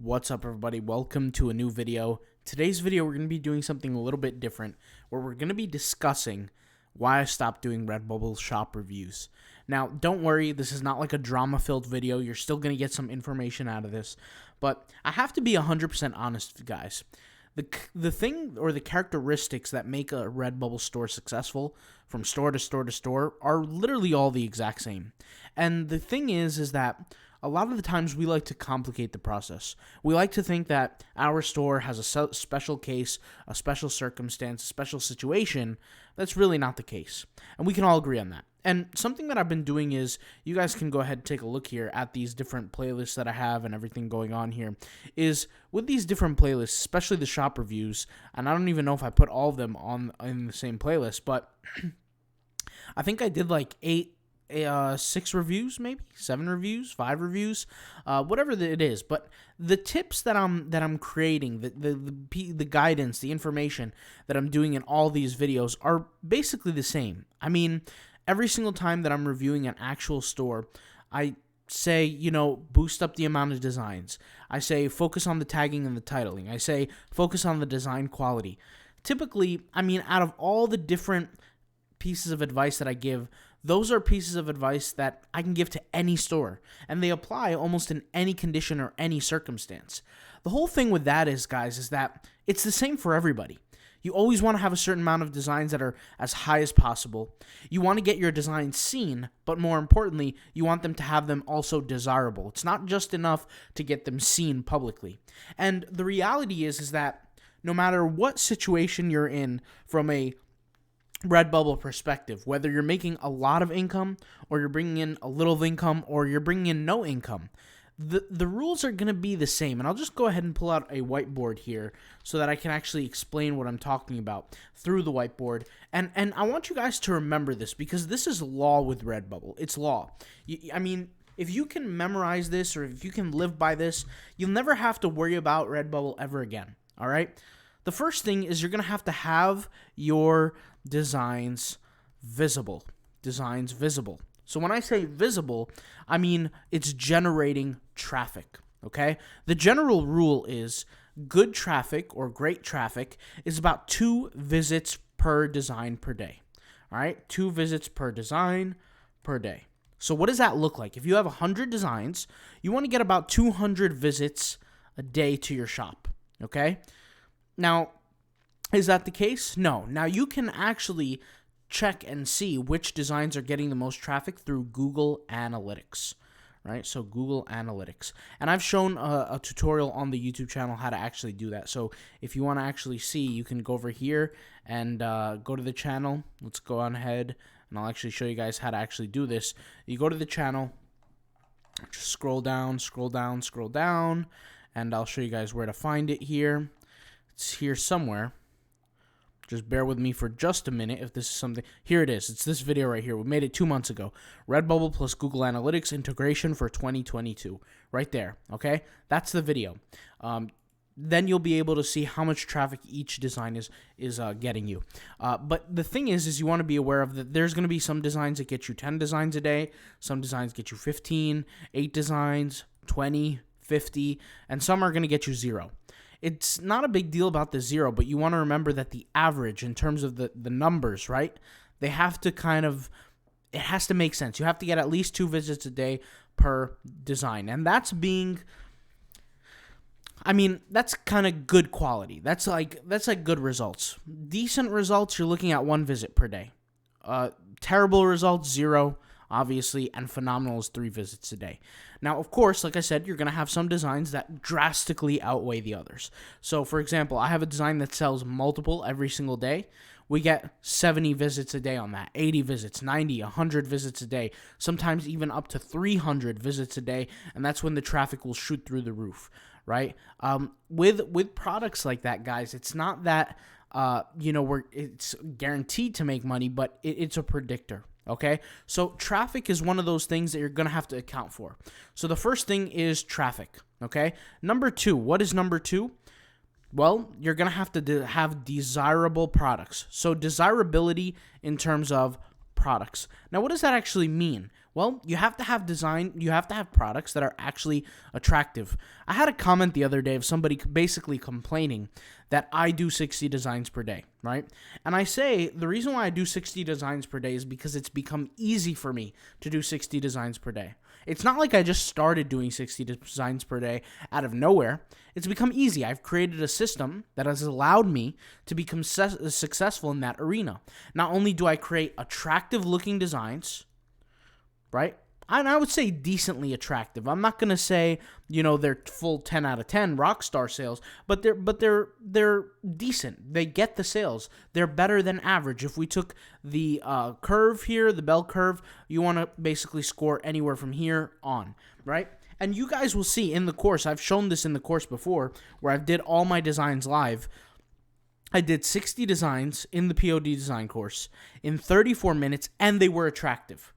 What's up, everybody? Welcome to a new video. Today's video, we're going to be doing something a little bit different, where we're going to be discussing why I stopped doing Redbubble shop reviews. Now, don't worry, this is not like a drama-filled video. You're still going to get some information out of this, but I have to be 100% honest, guys. The thing or the characteristics that make a Redbubble store successful from store to store to store are literally all the exact same. And the thing is that a lot of the times we like to complicate the process. We like to think that our store has a special case, a special circumstance, a special situation. That's really not the case. And we can all agree on that. And something that I've been doing is, you guys can go ahead and take a look here at these different playlists that I have and everything going on here, is with these different playlists, especially the shop reviews, and I don't even know if I put all of them in the same playlist, but I think I did like 6 reviews, maybe 7 reviews, 5 reviews, whatever it is. But the tips that I'm creating, the guidance, the information that I'm doing in all these videos are basically the same. I mean, every single time that I'm reviewing an actual store, I say, boost up the amount of designs. I say focus on the tagging and the titling. I say focus on the design quality. Typically, I mean, out of all the different pieces of advice that I give, those are pieces of advice that I can give to any store, and they apply almost in any condition or any circumstance. The whole thing with that is, guys, is that it's the same for everybody. You always want to have a certain amount of designs that are as high as possible. You want to get your designs seen, but more importantly, you want them to have them also desirable. It's not just enough to get them seen publicly. And the reality is that no matter what situation you're in from a Redbubble perspective, whether you're making a lot of income or you're bringing in a little income or you're bringing in no income, the rules are going to be the same. And I'll just go ahead and pull out a whiteboard here so that I can actually explain what I'm talking about through the whiteboard. And I want you guys to remember this, because this is law with Redbubble. It's law. I mean, if you can memorize this or if you can live by this, you'll never have to worry about Redbubble ever again. All right? The first thing is you're going to have your designs visible. Designs visible. So when I say visible, I mean it's generating traffic, okay? The general rule is good traffic or great traffic is about 2 visits per design per day, all right? 2 visits per design per day. So what does that look like? If you have 100 designs, you want to get about 200 visits a day to your shop, okay? Now, is that the case? No. Now, you can actually check and see which designs are getting the most traffic through Google Analytics, right? So Google Analytics. And I've shown a tutorial on the YouTube channel how to actually do that. So if you want to actually see, you can go over here and go to the channel. Let's go on ahead, and I'll actually show you guys how to actually do this. You go to the channel, just scroll down, and I'll show you guys where to find it here. It's here somewhere. Just bear with me for just a minute if this is something. Here it is. It's this video right here. We made it 2 months ago. Redbubble plus Google Analytics integration for 2022. Right there, okay? That's the video. Then you'll be able to see how much traffic each design is getting you. But the thing is you want to be aware of that there's going to be some designs that get you 10 designs a day. Some designs get you 15, 8 designs, 20, 50, and some are going to get you 0. It's not a big deal about the 0, but you want to remember that the average in terms of the numbers, right? They have to it has to make sense. You have to get at least 2 visits a day per design. And that's kind of good quality. That's like good results. Decent results, you're looking at 1 visit per day. Terrible results, 0. Obviously, and phenomenal is 3 visits a day. Now, of course, like I said, you're going to have some designs that drastically outweigh the others. So, for example, I have a design that sells multiple every single day. We get 70 visits a day on that, 80 visits, 90, 100 visits a day, sometimes even up to 300 visits a day, and that's when the traffic will shoot through the roof, right? With products like that, guys, it's not that it's guaranteed to make money, but it's a predictor. Okay, so traffic is one of those things that you're going to have to account for. So the first thing is traffic, okay? Number 2, what is number 2? Well, you're going to have desirable products. So desirability in terms of products. Now, what does that actually mean? Well, you have to have design, you have to have products that are actually attractive. I had a comment the other day of somebody basically complaining that I do 60 designs per day, right? And I say the reason why I do 60 designs per day is because it's become easy for me to do 60 designs per day. It's not like I just started doing 60 designs per day out of nowhere. It's become easy. I've created a system that has allowed me to become successful in that arena. Not only do I create attractive looking designs, right? And I would say decently attractive. I'm not going to say, they're full 10 out of 10 rock star sales, but they're decent. They get the sales. They're better than average. If we took the curve here, the bell curve, you want to basically score anywhere from here on, right? And you guys will see in the course, I've shown this in the course before, where I did all my designs live. I did 60 designs in the POD design course in 34 minutes, and they were attractive.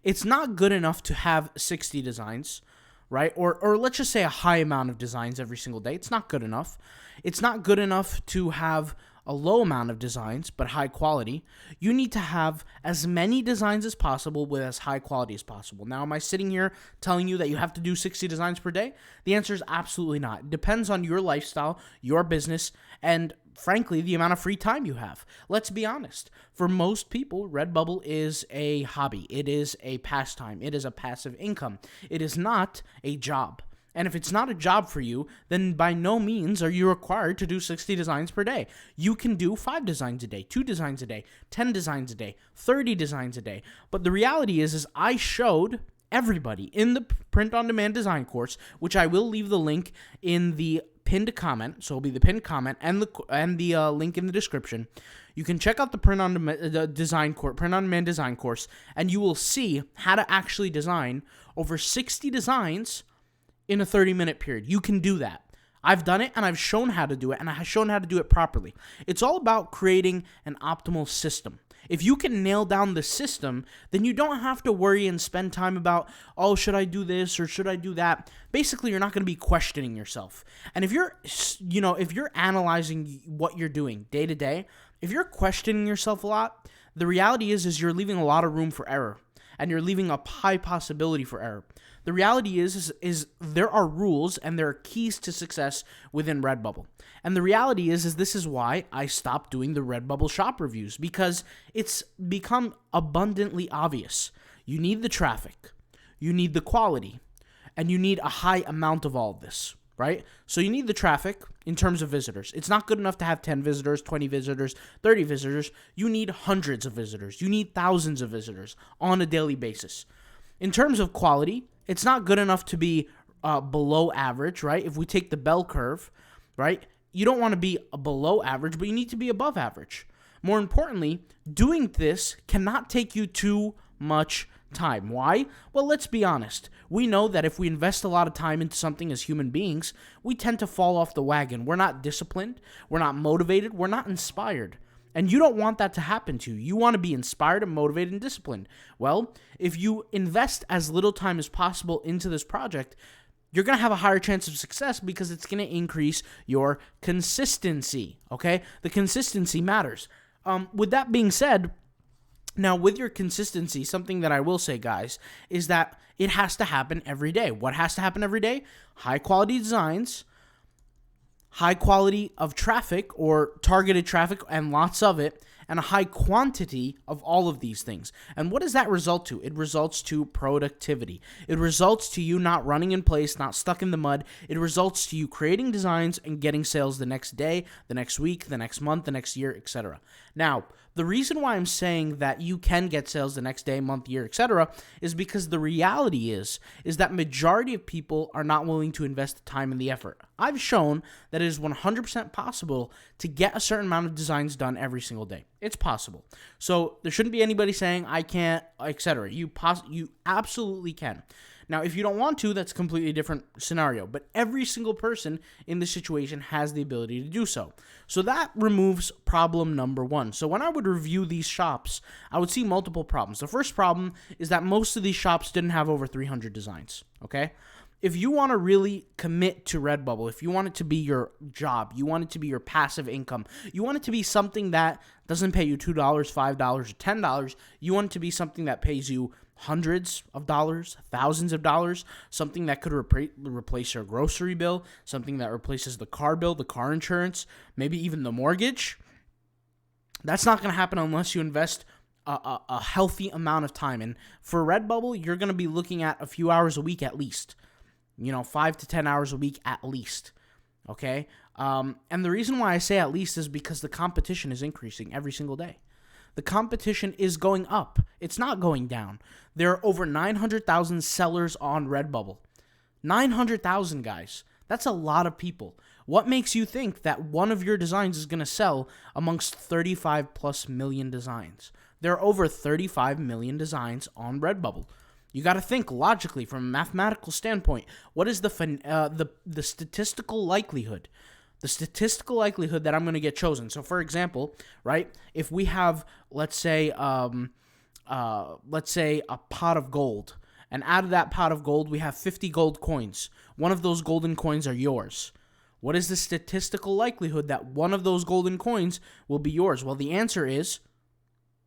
It's not good enough to have 60 designs, right? Or let's just say a high amount of designs every single day. It's not good enough. It's not good enough to have a low amount of designs, but high quality. You need to have as many designs as possible with as high quality as possible. Now, am I sitting here telling you that you have to do 60 designs per day? The answer is absolutely not. It depends on your lifestyle, your business, and frankly, the amount of free time you have. Let's be honest. For most people, Redbubble is a hobby. It is a pastime. It is a passive income. It is not a job. And if it's not a job for you, then by no means are you required to do 60 designs per day. You can do 5 designs a day, 2 designs a day, 10 designs a day, 30 designs a day. But the reality is I showed everybody in the print-on-demand design course, which I will leave the link in the pinned comment, so it'll be the pinned comment and the link in the description. You can check out the print-on-demand design course, and you will see how to actually design over 60 designs in a 30-minute period. You can do that. I've done it, and I've shown how to do it, and I've shown how to do it properly. It's all about creating an optimal system. If you can nail down the system, then you don't have to worry and spend time about, oh, should I do this or should I do that? Basically, you're not going to be questioning yourself. And if you're analyzing what you're doing day to day, if you're questioning yourself a lot, the reality is you're leaving a lot of room for error, and you're leaving a high possibility for error. The reality is there are rules and there are keys to success within Redbubble. And the reality is this is why I stopped doing the Redbubble shop reviews, because it's become abundantly obvious. You need the traffic, you need the quality, and you need a high amount of all of this, right? So you need the traffic in terms of visitors. It's not good enough to have 10 visitors, 20 visitors, 30 visitors. You need hundreds of visitors. You need thousands of visitors on a daily basis. In terms of quality, it's not good enough to be below average, right? If we take the bell curve, right? You don't want to be below average, but you need to be above average. More importantly, doing this cannot take you too much time. Why? Well, let's be honest. We know that if we invest a lot of time into something as human beings, we tend to fall off the wagon. We're not disciplined. We're not motivated. We're not inspired. And you don't want that to happen to you. You want to be inspired and motivated and disciplined. Well, if you invest as little time as possible into this project, you're going to have a higher chance of success because it's going to increase your consistency, okay? The consistency matters. With that being said, now with your consistency, something that I will say, guys, is that it has to happen every day. What has to happen every day? High quality designs, high quality of traffic or targeted traffic and lots of it, and a high quantity of all of these things. And what does that result to? It results to productivity. It results to you not running in place, not stuck in the mud. It results to you creating designs and getting sales the next day, the next week, the next month, the next year, etc. Now, the reason why I'm saying that you can get sales the next day, month, year, etc. is because the reality is that majority of people are not willing to invest the time and the effort. I've shown that it is 100% possible to get a certain amount of designs done every single day. It's possible. So there shouldn't be anybody saying I can't, etc. You absolutely can. Now, if you don't want to, that's a completely different scenario. But every single person in this situation has the ability to do so. So that removes problem number one. So when I would review these shops, I would see multiple problems. The first problem is that most of these shops didn't have over 300 designs, okay? If you want to really commit to Redbubble, if you want it to be your job, you want it to be your passive income, you want it to be something that doesn't pay you $2, $5, or $10, you want it to be something that pays you hundreds of dollars, thousands of dollars, something that could replace your grocery bill, something that replaces the car bill, the car insurance, maybe even the mortgage. That's not going to happen unless you invest a healthy amount of time. And for Redbubble, you're going to be looking at a few hours a week at least. 5 to 10 hours a week at least. Okay? And the reason why I say at least is because the competition is increasing every single day. The competition is going up. It's not going down. There are over 900,000 sellers on Redbubble. 900,000, guys. That's a lot of people. What makes you think that one of your designs is going to sell amongst 35 plus million designs? There are over 35 million designs on Redbubble. You got to think logically from a mathematical standpoint. What is the statistical likelihood? The statistical likelihood that I'm going to get chosen. So, for example, right, if we have, let's say a pot of gold, and out of that pot of gold, we have 50 gold coins. One of those golden coins are yours. What is the statistical likelihood that one of those golden coins will be yours? Well, the answer is,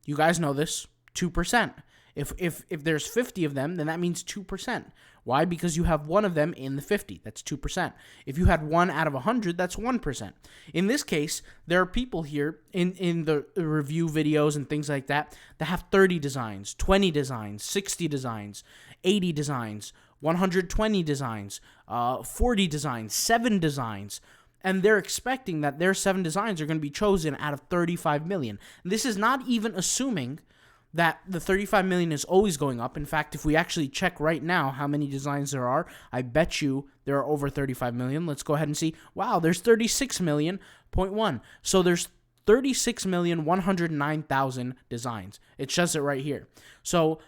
you guys know this, 2%. If there's 50 of them, then that means 2%. Why? Because you have one of them in the 50. That's 2%. If you had 1 out of 100, that's 1%. In this case, there are people here in the review videos and things like that have 30 designs, 20 designs, 60 designs, 80 designs, 120 designs, 40 designs, 7 designs. And they're expecting that their 7 designs are going to be chosen out of 35 million. This is not even assuming that the 35 million is always going up. In fact, if we actually check right now how many designs there are, I bet you there are over 35 million. Let's go ahead and see. Wow, there's 36 million, 0.1. So there's 36,109,000 designs. It says it right here. So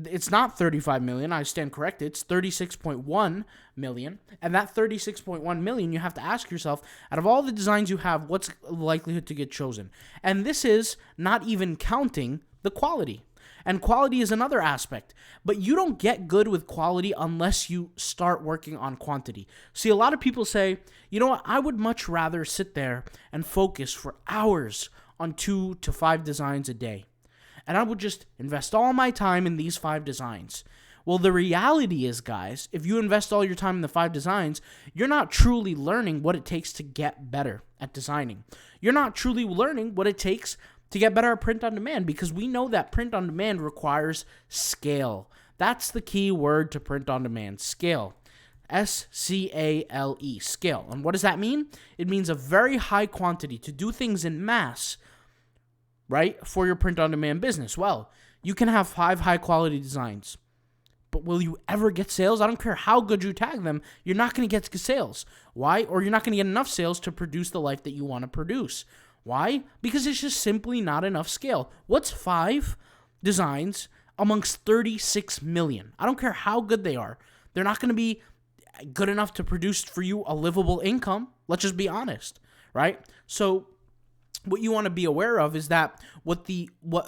it's not 35 million. I stand corrected. It's 36.1 million. And that 36.1 million, you have to ask yourself, out of all the designs you have, what's the likelihood to get chosen? And this is not even counting the quality. And quality is another aspect. But you don't get good with quality unless you start working on quantity. See, a lot of people say, you know what, I would much rather sit there and focus for hours on 2 to 5 designs a day. And I would just invest all my time in these 5 designs. Well, the reality is, guys, if you invest all your time in the 5 designs, you're not truly learning what it takes to get better at designing. You're not truly learning what it takes to get better at print on demand, because we know that print on demand requires scale. That's the key word to print on demand, scale. S-C-A-L-E, scale. And what does that mean? It means a very high quantity to do things in mass, right, for your print on demand business. Well, you can have 5 high quality designs, but will you ever get sales? I don't care how good you tag them, you're not going to get sales. Why? Or you're not going to get enough sales to produce the life that you want to produce. Why? Because it's just simply not enough scale. What's 5 designs amongst 36 million? I don't care how good they are. They're not going to be good enough to produce for you a livable income. Let's just be honest, right? So what you want to be aware of is that what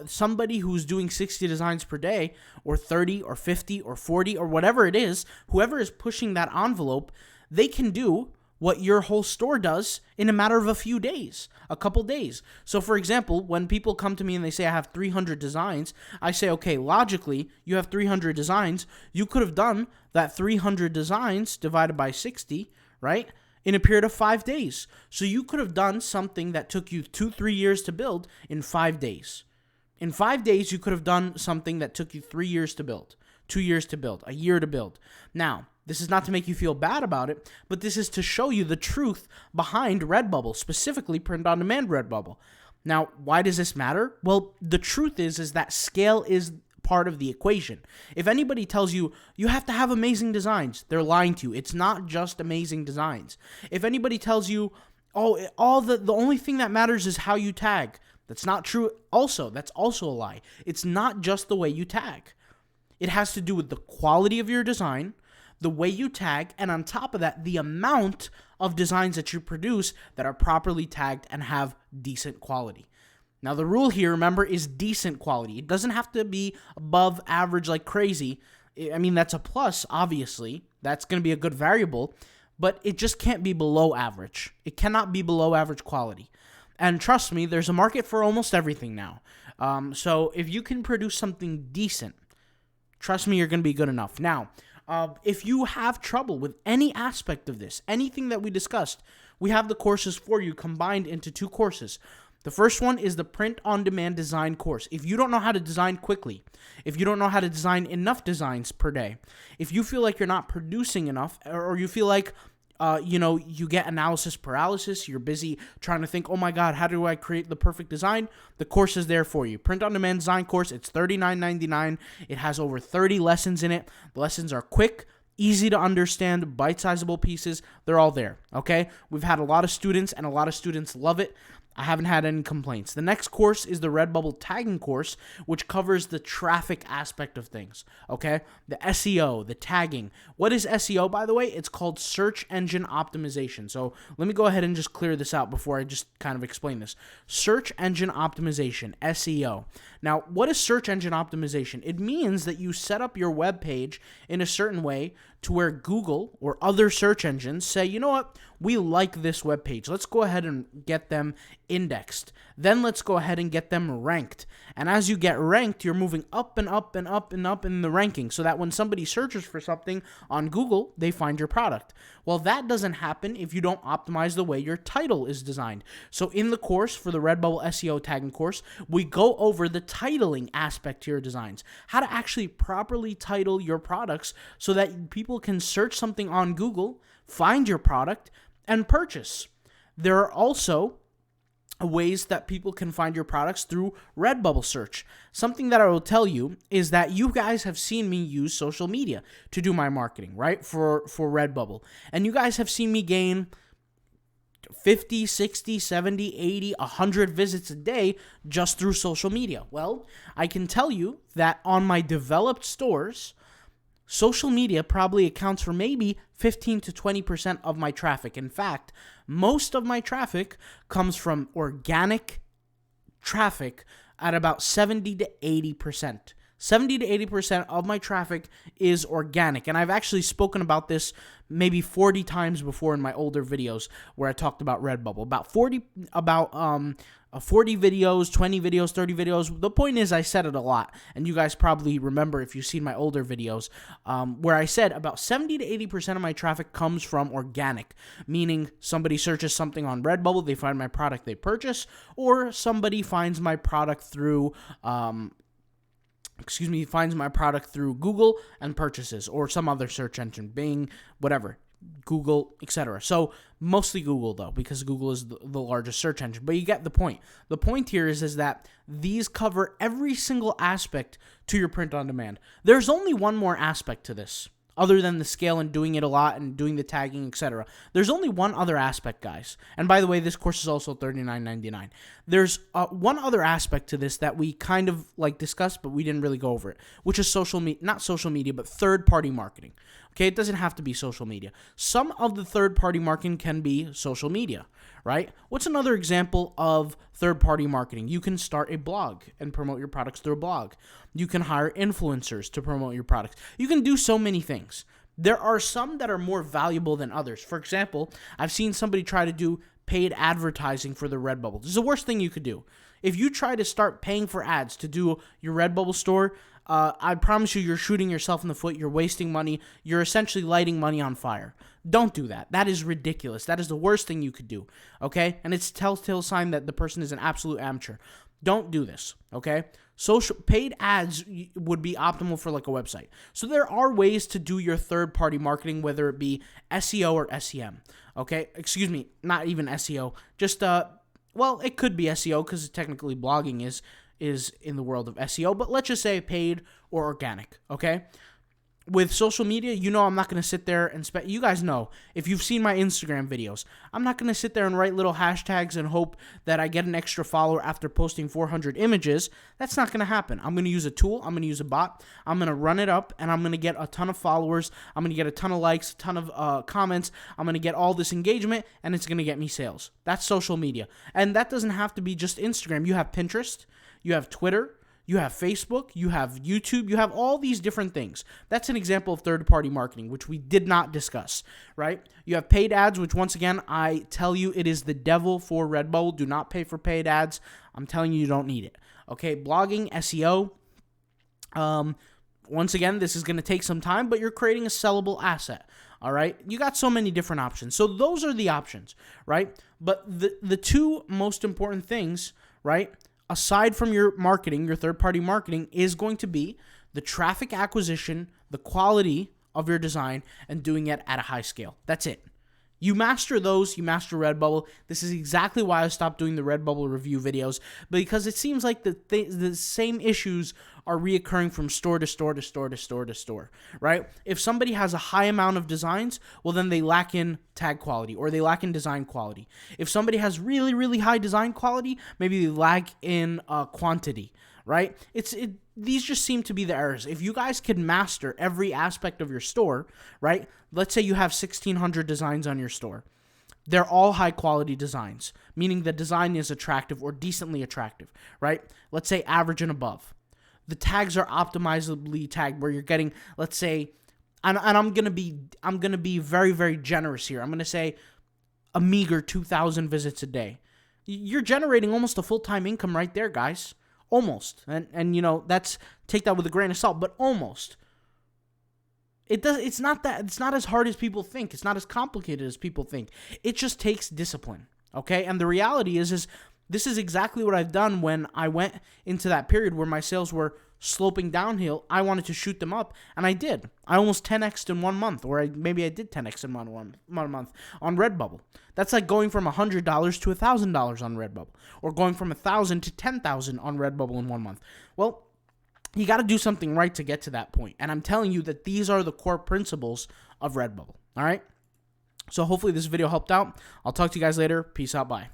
somebody who's doing 60 designs per day, or 30 or 50 or 40 or whatever it is, whoever is pushing that envelope, they can do what your whole store does in a matter of a few days, a couple days. So for example, when people come to me and they say I have 300 designs, I say, okay, logically, you have 300 designs. You could have done that 300 designs divided by 60, right, in a period of 5 days. So you could have done something that took you 2-3 years to build in 5 days. In 5 days, you could have done something that took you 3 years to build, 2 years to build, a year to build. Now, this is not to make you feel bad about it, but this is to show you the truth behind Redbubble, specifically print-on-demand Redbubble. Now, why does this matter? Well, the truth is that scale is part of the equation. If anybody tells you, you have to have amazing designs, they're lying to you. It's not just amazing designs. If anybody tells you, oh, the only thing that matters is how you tag, that's not true also. That's also a lie. It's not just the way you tag. It has to do with the quality of your design, the way you tag, and on top of that, the amount of designs that you produce that are properly tagged and have decent quality. Now, the rule here, remember, is decent quality. It doesn't have to be above average like crazy. I mean, that's a plus, obviously. That's going to be a good variable, but it just can't be below average. It cannot be below average quality. And trust me, there's a market for almost everything now. So if you can produce something decent, trust me, you're going to be good enough. Now, if you have trouble with any aspect of this, anything that we discussed, we have the courses for you combined into 2 courses. The first one is the print-on-demand design course. If you don't know how to design quickly, if you don't know how to design enough designs per day, if you feel like you're not producing enough, or you feel like you get analysis paralysis, you're busy trying to think, oh my God, how do I create the perfect design? The course is there for you. Print-on-demand design course, it's $39.99. It has over 30 lessons in it. The lessons are quick, easy to understand, bite-sizable pieces. They're all there, okay? We've had a lot of students, and a lot of students love it. I haven't had any complaints. The next course is the Redbubble tagging course, which covers the traffic aspect of things, okay? The SEO, the tagging. What is SEO, by the way? It's called search engine optimization. So let me go ahead and just clear this out before I just kind of explain this. Search engine optimization, SEO. Now, what is search engine optimization? It means that you set up your web page in a certain way to where Google or other search engines say, you know what, we like this web page. Let's go ahead and get them indexed. Then let's go ahead and get them ranked. And as you get ranked, you're moving up and up and up and up in the ranking so that when somebody searches for something on Google, they find your product. Well, that doesn't happen if you don't optimize the way your title is designed. So in the course for the Redbubble SEO tagging course, we go over the titling aspect to your designs, how to actually properly title your products so that people can search something on Google, find your product, and purchase. There are also ways that people can find your products through Redbubble search. Something that I will tell you is that you guys have seen me use social media to do my marketing, right? For Redbubble. And you guys have seen me gain 50, 60, 70, 80, 100 visits a day just through social media. Well, I can tell you that on my developed stores, social media probably accounts for maybe 15 to 20% of my traffic. In fact, most of my traffic comes from organic traffic at about 70 to 80%. 70 to 80% of my traffic is organic. And I've actually spoken about this maybe 40 times before in my older videos where I talked about Redbubble. About 40 videos, 20 videos, 30 videos. The point is I said it a lot. And you guys probably remember if you've seen my older videos where I said about 70 to 80% of my traffic comes from organic, meaning somebody searches something on Redbubble, they find my product, they purchase, or somebody finds my product through finds my product through Google and purchases, or some other search engine, Bing, whatever, Google, etc. So mostly Google though, because Google is the largest search engine. But you get the point. The point here is that these cover every single aspect to your print on demand. There's only one more aspect to this. Other than the scale and doing it a lot and doing the tagging, etc. There's only one other aspect, guys. And by the way, this course is also $39.99. There's one other aspect to this that we kind of discussed, but we didn't really go over it, which is not social media, but third-party marketing. Okay, it doesn't have to be social media. Some of the third-party marketing can be social media, right? What's another example of third-party marketing? You can start a blog and promote your products through a blog. You can hire influencers to promote your products. You can do so many things. There are some that are more valuable than others. For example, I've seen somebody try to do paid advertising for the Redbubble. This is the worst thing you could do. If you try to start paying for ads to do your Redbubble store, I promise you, you're shooting yourself in the foot. You're wasting money. You're essentially lighting money on fire. Don't do that. That is ridiculous. That is the worst thing you could do, okay? And it's a telltale sign that the person is an absolute amateur. Don't do this, okay? Paid ads would be optimal for a website. So there are ways to do your third-party marketing, whether it be SEO or SEM, okay? Excuse me, not even SEO. Just, it could be SEO because technically blogging is in the world of SEO, but let's just say paid or organic, okay? With social media, I'm not going to sit there and you guys know, if you've seen my Instagram videos, I'm not going to sit there and write little hashtags and hope that I get an extra follower after posting 400 images. That's not going to happen. I'm going to use a tool. I'm going to use a bot. I'm going to run it up, and I'm going to get a ton of followers. I'm going to get a ton of likes, a ton of comments. I'm going to get all this engagement, and it's going to get me sales. That's social media. And that doesn't have to be just Instagram. You have Pinterest. You have Twitter. You have Facebook, you have YouTube, you have all these different things. That's an example of third-party marketing, which we did not discuss, right? You have paid ads, which once again, I tell you, it is the devil for Redbubble. Do not pay for paid ads. I'm telling you, you don't need it. Okay, blogging, SEO, Once again, this is going to take some time, but you're creating a sellable asset. All right, you got so many different options. So those are the options, right? But the two most important things, right, aside from your marketing, your third-party marketing, is going to be the traffic acquisition, the quality of your design, and doing it at a high scale. That's it. You master those, you master Redbubble. This is exactly why I stopped doing the Redbubble review videos, because it seems like the same issues are reoccurring from store to store to store to store to store, right? If somebody has a high amount of designs, well, then they lack in tag quality or they lack in design quality. If somebody has really, really high design quality, maybe they lack in quantity, right? These just seem to be the errors. If you guys can master every aspect of your store, right? Let's say you have 1,600 designs on your store. They're all high quality designs, meaning the design is attractive or decently attractive, right? Let's say average and above. The tags are optimizably tagged where you're getting, let's say, and I'm gonna be very, very generous here. I'm gonna say a meager 2,000 visits a day. You're generating almost a full-time income right there, guys. Almost. And you know, take that with a grain of salt, but almost. It's not as hard as people think. It's not as complicated as people think. It just takes discipline. Okay? And the reality is this is exactly what I've done when I went into that period where my sales were sloping downhill. I wanted to shoot them up, and I did. I almost 10x'd in 1 month, or maybe I did 10x in one month on Redbubble. That's like going from $100 to $1,000 on Redbubble, or going from 1,000 to 10,000 on Redbubble in 1 month. Well, you got to do something right to get to that point, and I'm telling you that these are the core principles of Redbubble. All right? So hopefully this video helped out. I'll talk to you guys later. Peace out. Bye.